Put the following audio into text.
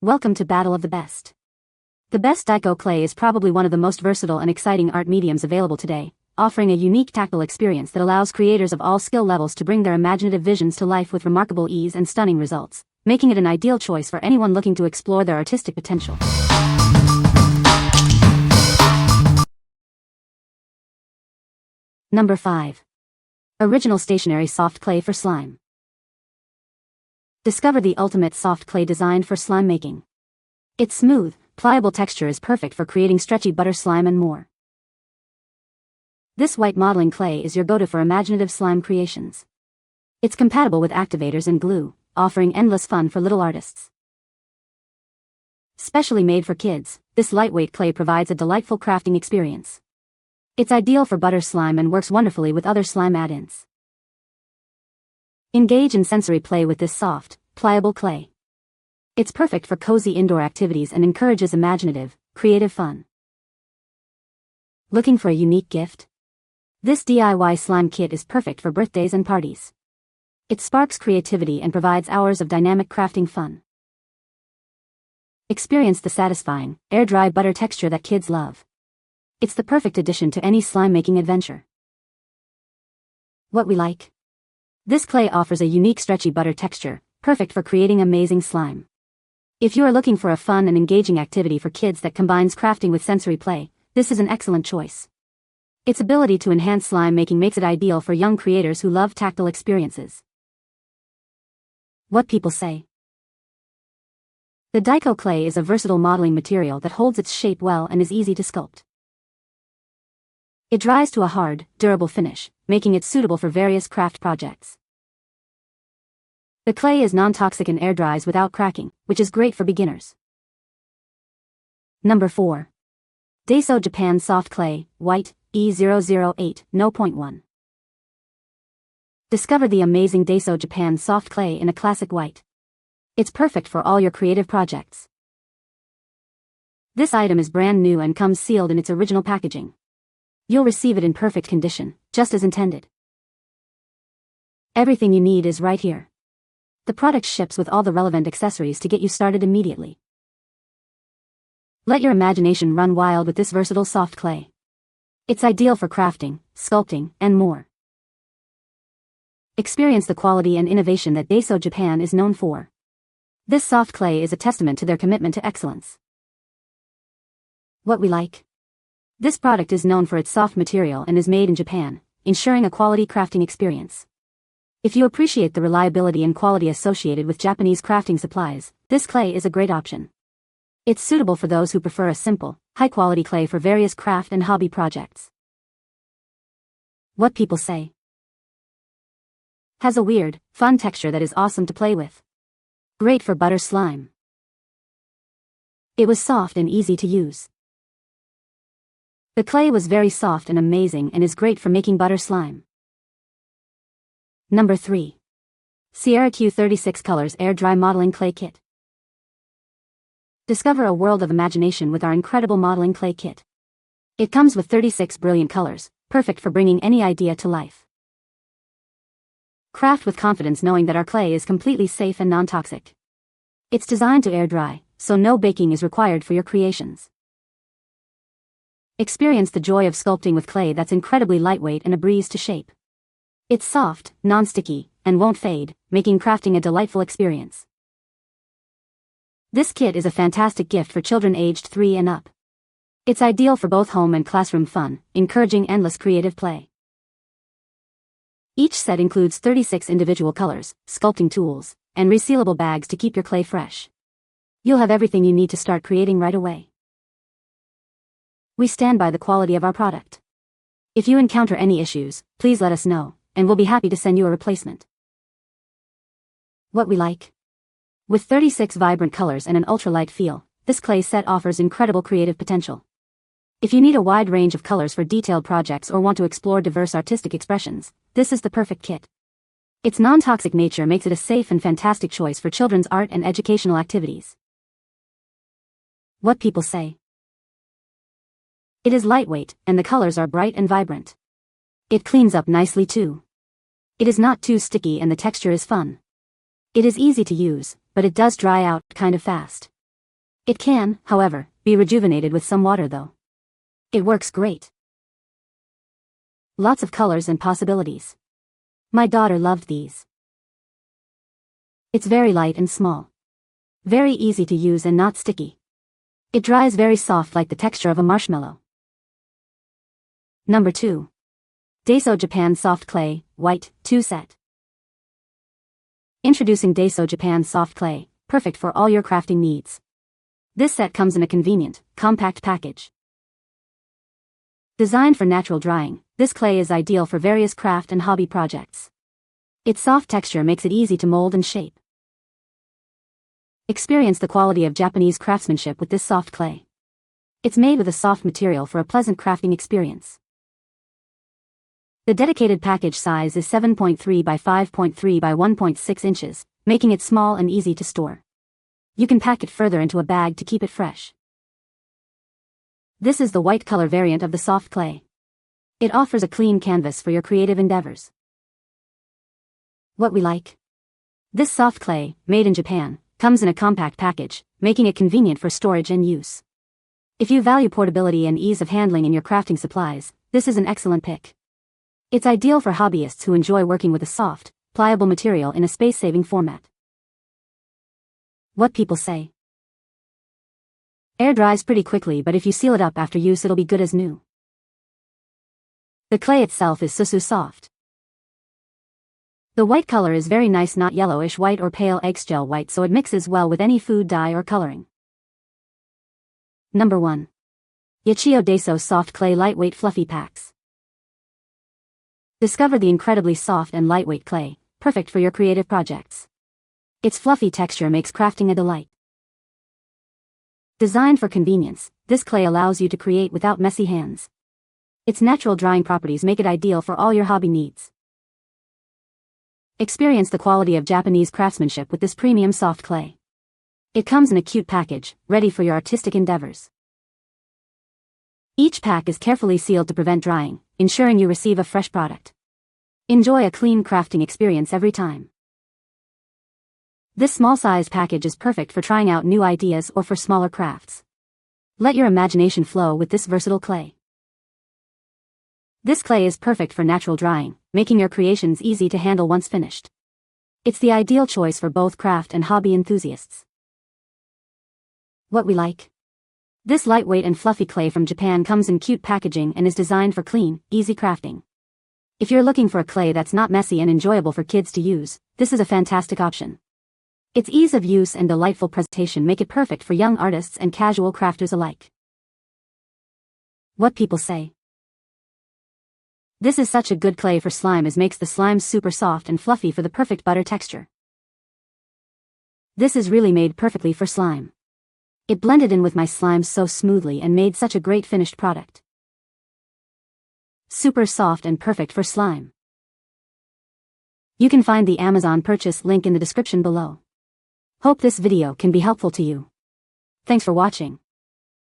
Welcome to Battle of the Best. The best Dico Clay is probably one of the most versatile and exciting art mediums available today, offering a unique tactile experience that allows creators of all skill levels to bring their imaginative visions to life with remarkable ease and stunning results, making it an ideal choice for anyone looking to explore their artistic potential. Number 5. Original Stationery Soft Clay for Slime. Discover the ultimate soft clay designed for slime making. Its smooth, pliable texture is perfect for creating stretchy butter slime and more. This white modeling clay is your go-to for imaginative slime creations. It's compatible with activators and glue, offering endless fun for little artists. Specially made for kids, this lightweight clay provides a delightful crafting experience. It's ideal for butter slime and works wonderfully with other slime add-ins. Engage in sensory play with this soft, pliable clay. It's perfect for cozy indoor activities and encourages imaginative, creative fun. Looking for a unique gift? This DIY slime kit is perfect for birthdays and parties. It sparks creativity and provides hours of dynamic crafting fun. Experience the satisfying, air-dry butter texture that kids love. It's the perfect addition to any slime-making adventure. What we like? This clay offers a unique stretchy butter texture, perfect for creating amazing slime. If you are looking for a fun and engaging activity for kids that combines crafting with sensory play, this is an excellent choice. Its ability to enhance slime making makes it ideal for young creators who love tactile experiences. What people say. The Dico Clay is a versatile modeling material that holds its shape well and is easy to sculpt. It dries to a hard, durable finish, making it suitable for various craft projects. The clay is non-toxic and air dries without cracking, which is great for beginners. Number 4. Daiso Japan Soft Clay, White, E008, No.1. Discover the amazing Daiso Japan Soft Clay in a classic white. It's perfect for all your creative projects. This item is brand new and comes sealed in its original packaging. You'll receive it in perfect condition, just as intended. Everything you need is right here. The product ships with all the relevant accessories to get you started immediately. Let your imagination run wild with this versatile soft clay. It's ideal for crafting, sculpting, and more. Experience the quality and innovation that Daiso Japan is known for. This soft clay is a testament to their commitment to excellence. What we like? This product is known for its soft material and is made in Japan, ensuring a quality crafting experience. If you appreciate the reliability and quality associated with Japanese crafting supplies, this clay is a great option. It's suitable for those who prefer a simple, high-quality clay for various craft and hobby projects. What people say. Has a weird, fun texture that is awesome to play with. Great for butter slime. It was soft and easy to use. The clay was very soft and amazing and is great for making butter slime. Number 3. CiaraQ 36 Colors Air Dry Modeling Clay Kit. Discover a world of imagination with our incredible modeling clay kit. It comes with 36 brilliant colors, perfect for bringing any idea to life. Craft with confidence knowing that our clay is completely safe and non-toxic. It's designed to air dry, so no baking is required for your creations. Experience the joy of sculpting with clay that's incredibly lightweight and a breeze to shape. It's soft, non-sticky, and won't fade, making crafting a delightful experience. This kit is a fantastic gift for children aged 3 and up. It's ideal for both home and classroom fun, encouraging endless creative play. Each set includes 36 individual colors, sculpting tools, and resealable bags to keep your clay fresh. You'll have everything you need to start creating right away. We stand by the quality of our product. If you encounter any issues, please let us know, and we'll be happy to send you a replacement. What we like? With 36 vibrant colors and an ultralight feel, this clay set offers incredible creative potential. If you need a wide range of colors for detailed projects or want to explore diverse artistic expressions, this is the perfect kit. Its non-toxic nature makes it a safe and fantastic choice for children's art and educational activities. What people say. It is lightweight, and the colors are bright and vibrant. It cleans up nicely too. It is not too sticky and the texture is fun. It is easy to use, but it does dry out kind of fast. It can, however, be rejuvenated with some water though. It works great. Lots of colors and possibilities. My daughter loved these. It's very light and small. Very easy to use and not sticky. It dries very soft like the texture of a marshmallow. Number 2. Daiso Japan Soft Clay, White, 2 Set. Introducing Daiso Japan Soft Clay, perfect for all your crafting needs. This set comes in a convenient, compact package. Designed for natural drying, this clay is ideal for various craft and hobby projects. Its soft texture makes it easy to mold and shape. Experience the quality of Japanese craftsmanship with this soft clay. It's made with a soft material for a pleasant crafting experience. The dedicated package size is 7.3 by 5.3 by 1.6 inches, making it small and easy to store. You can pack it further into a bag to keep it fresh. This is the white color variant of the soft clay. It offers a clean canvas for your creative endeavors. What we like. This soft clay, made in Japan, comes in a compact package, making it convenient for storage and use. If you value portability and ease of handling in your crafting supplies, this is an excellent pick. It's ideal for hobbyists who enjoy working with a soft, pliable material in a space-saving format. What people say. Air dries pretty quickly, but if you seal it up after use it'll be good as new. The clay itself is so soft. The white color is very nice, not yellowish white or pale eggshell white, so it mixes well with any food dye or coloring. Number 1. YACHIYO Daiso Soft Clay Lightweight Fluffy Packs. Discover the incredibly soft and lightweight clay, perfect for your creative projects. Its fluffy texture makes crafting a delight. Designed for convenience, this clay allows you to create without messy hands. Its natural drying properties make it ideal for all your hobby needs. Experience the quality of Japanese craftsmanship with this premium soft clay. It comes in a cute package, ready for your artistic endeavors. Each pack is carefully sealed to prevent drying, ensuring you receive a fresh product. Enjoy a clean crafting experience every time. This small-sized package is perfect for trying out new ideas or for smaller crafts. Let your imagination flow with this versatile clay. This clay is perfect for natural drying, making your creations easy to handle once finished. It's the ideal choice for both craft and hobby enthusiasts. What we like. This lightweight and fluffy clay from Japan comes in cute packaging and is designed for clean, easy crafting. If you're looking for a clay that's not messy and enjoyable for kids to use, this is a fantastic option. Its ease of use and delightful presentation make it perfect for young artists and casual crafters alike. What people say. This is such a good clay for slime, as makes the slime super soft and fluffy for the perfect butter texture. This is really made perfectly for slime. It blended in with my slime so smoothly and made such a great finished product. Super soft and perfect for slime. You can find the Amazon purchase link in the description below. Hope this video can be helpful to you. Thanks for watching.